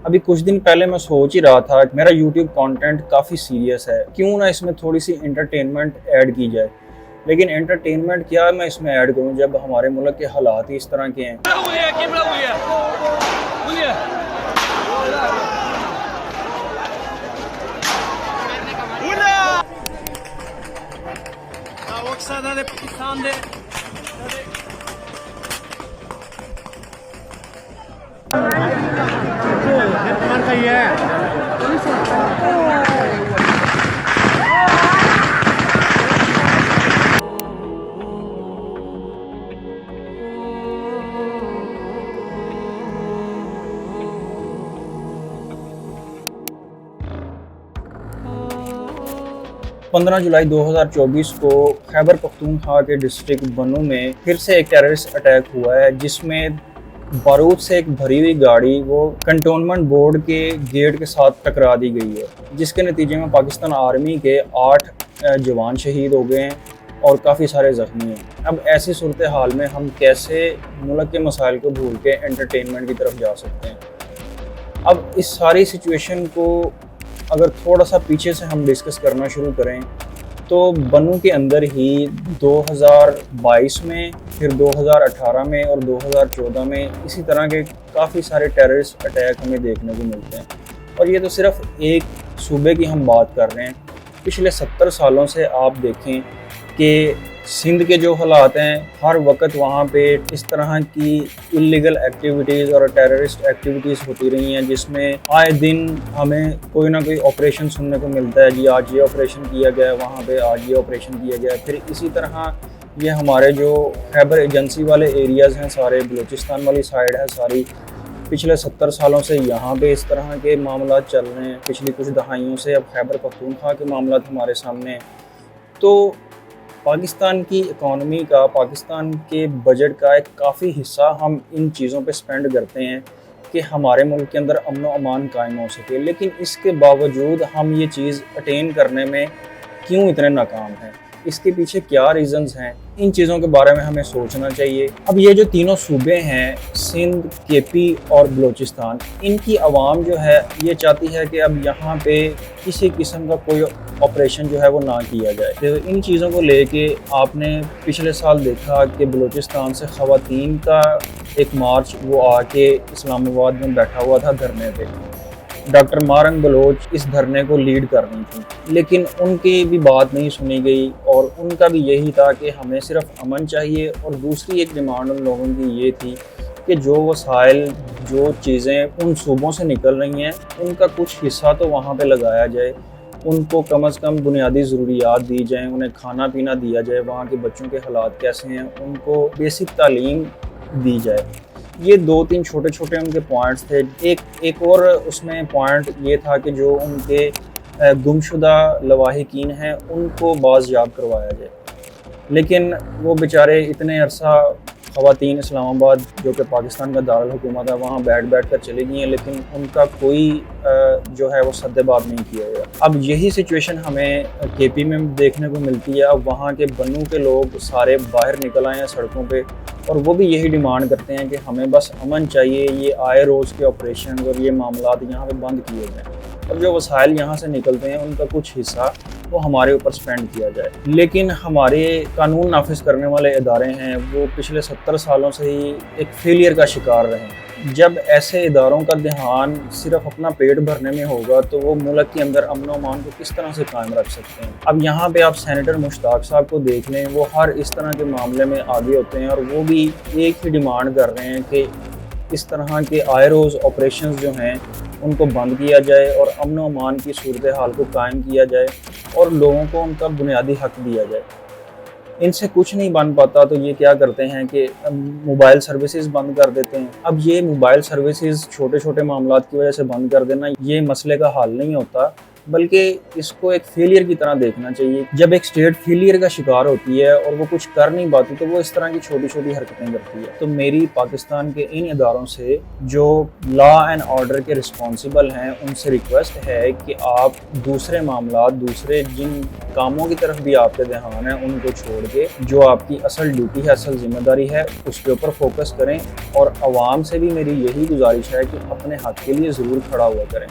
अभी कुछ दिन पहले मैं सोच ही रहा था कि मेरा YouTube कंटेंट काफ़ी सीरियस है, क्यों ना इसमें थोड़ी सी एंटरटेनमेंट ऐड की जाए। लेकिन एंटरटेनमेंट क्या मैं इसमें ऐड करूं जब हमारे मुल्क के हालात ही इस तरह के हैं। का ही है। 15 जुलाई 2024 को खैबर पख्तूनख्वा के डिस्ट्रिक्ट बनू में फिर से एक टेररिस्ट अटैक हुआ है, जिसमें बारूद से एक भरी हुई गाड़ी वो कंटोनमेंट बोर्ड के गेट के साथ टकरा दी गई है, जिसके नतीजे में पाकिस्तान आर्मी के 8 जवान शहीद हो गए हैं और काफ़ी सारे ज़ख्मी हैं। अब ऐसी सूरत हाल में हम कैसे मुल्क के मसाइल को भूल के एंटरटेनमेंट की तरफ जा सकते हैं। अब इस सारी सिचुएशन को अगर थोड़ा सा पीछे से हम डिस्कस करना शुरू करें तो बनू के अंदर ही 2022 में, फिर 2018 में और 2014 में इसी तरह के काफ़ी सारे टेररिस्ट अटैक हमें देखने को मिलते हैं। और ये तो सिर्फ एक सूबे की हम बात कर रहे हैं। पिछले 70 सालों से आप देखें कि सिंध के जो हालात हैं, हर वक्त वहाँ पे इस तरह की इलीगल एक्टिविटीज़ और टेररिस्ट एक्टिविटीज़ होती रही हैं, जिसमें आए दिन हमें कोई ना कोई ऑपरेशन सुनने को मिलता है। जी आज ये ऑपरेशन किया गया है, वहाँ पे आज ये ऑपरेशन किया गया है। फिर इसी तरह ये हमारे जो खैबर एजेंसी वाले एरियाज़ हैं, सारे बलूचिस्तान वाली साइड है सारी, पिछले 70 सालों से यहाँ पे इस तरह के मामला चल रहे हैं। पिछली कुछ दहाइयों से अब खैबर पख्तूनख्वा के मामला हमारे सामने हैं। तो पाकिस्तान की इकॉनमी का, पाकिस्तान के बजट का एक काफ़ी हिस्सा हम इन चीज़ों पे स्पेंड करते हैं कि हमारे मुल्क के अंदर अमन व अमान कायम हो सके। लेकिन इसके बावजूद हम ये चीज़ अटेन करने में क्यों इतने नाकाम हैं, इसके पीछे क्या रीज़न्स हैं, इन चीज़ों के बारे में हमें सोचना चाहिए। अब ये जो तीनों सूबे हैं, सिंध, केपी और बलूचिस्तान, इनकी आवाम जो है ये चाहती है कि अब यहाँ पे किसी किस्म का कोई ऑपरेशन जो है वो ना किया जाए। तो इन चीज़ों को लेके आपने पिछले साल देखा कि बलूचिस्तान से ख़वातीन का एक मार्च वो आके इस्लामाबाद में बैठा हुआ था धरने पे। डॉक्टर मारंग बलोच इस धरने को लीड कर रही थी, लेकिन उनकी भी बात नहीं सुनी गई और उनका भी यही था कि हमें सिर्फ अमन चाहिए। और दूसरी एक डिमांड उन लोगों की ये थी कि जो वसाइल, जो चीज़ें उन सूबों से निकल रही हैं, उनका कुछ हिस्सा तो वहाँ पे लगाया जाए, उनको कम से कम बुनियादी ज़रूरियात दी जाएँ, उन्हें खाना पीना दिया जाए, वहाँ के बच्चों के हालात कैसे हैं, उनको बेसिक तालीम दी जाए। ये 2-3 छोटे छोटे उनके पॉइंट्स थे। एक और उसमें पॉइंट ये था कि जो उनके गुमशुदा लवाहिकीन हैं उनको बाज़याब करवाया जाए। लेकिन वो बेचारे इतने अरसा ख़वातीन इस्लामाबाद, जो कि पाकिस्तान का दारुल हुकूमत है, वहाँ बैठ कर चली गई हैं, लेकिन उनका कोई जो है वो सद्देबात नहीं किया गया। अब यही सिचुएशन हमें केपी में देखने को मिलती है। अब वहाँ के बनू के लोग सारे बाहर निकल आए हैं सड़कों पे और वो भी यही डिमांड करते हैं कि हमें बस अमन चाहिए, ये आए रोज़ के ऑपरेशन और ये मामलात यहाँ पे बंद किए जाएँ और जो वसाइल यहाँ से निकलते हैं उनका कुछ हिस्सा वो हमारे ऊपर स्पेंड किया जाए। लेकिन हमारे कानून नाफिज करने वाले इदारे हैं वो पिछले 70 सालों से ही एक फेलियर का शिकार रहे हैं। जब ऐसे इदारों का ध्यान सिर्फ अपना पेट भरने में होगा तो वो मुल्क के अंदर अमन व अमान को किस तरह से कायम रख सकते हैं। अब यहाँ पे आप सेनेटर मुश्ताक साहब को देख लें, वो हर इस तरह के मामले में आगे होते हैं और वो भी एक ही डिमांड कर रहे हैं कि इस तरह के आए रोज़ ऑपरेशंस जो हैं उनको बंद किया जाए और अमन व अमान की सूरत हाल को कायम किया जाए और लोगों को उनका बुनियादी हक दिया जाए। इनसे कुछ नहीं बन पाता तो ये क्या करते हैं कि मोबाइल सर्विसेज बंद कर देते हैं। अब ये मोबाइल सर्विसेज छोटे छोटे मामलात की वजह से बंद कर देना ये मसले का हल नहीं होता। बल्कि इसको एक फेलियर की तरह देखना चाहिए। जब एक स्टेट फेलियर का शिकार होती है और वो कुछ कर नहीं पाती तो वो इस तरह की छोटी छोटी हरकतें करती है। तो मेरी पाकिस्तान के इन इदारों से जो लॉ एंड ऑर्डर के रिस्पॉन्सिबल हैं उनसे रिक्वेस्ट है कि आप दूसरे मामला, दूसरे जिन कामों की तरफ भी आपके ध्यान है उनको छोड़ के जो आपकी असल ड्यूटी है, असल जिम्मेदारी है, उसके ऊपर फोकस करें। और आवाम से भी मेरी यही गुजारिश है कि अपने हक के लिए ज़रूर खड़ा हुआ करें।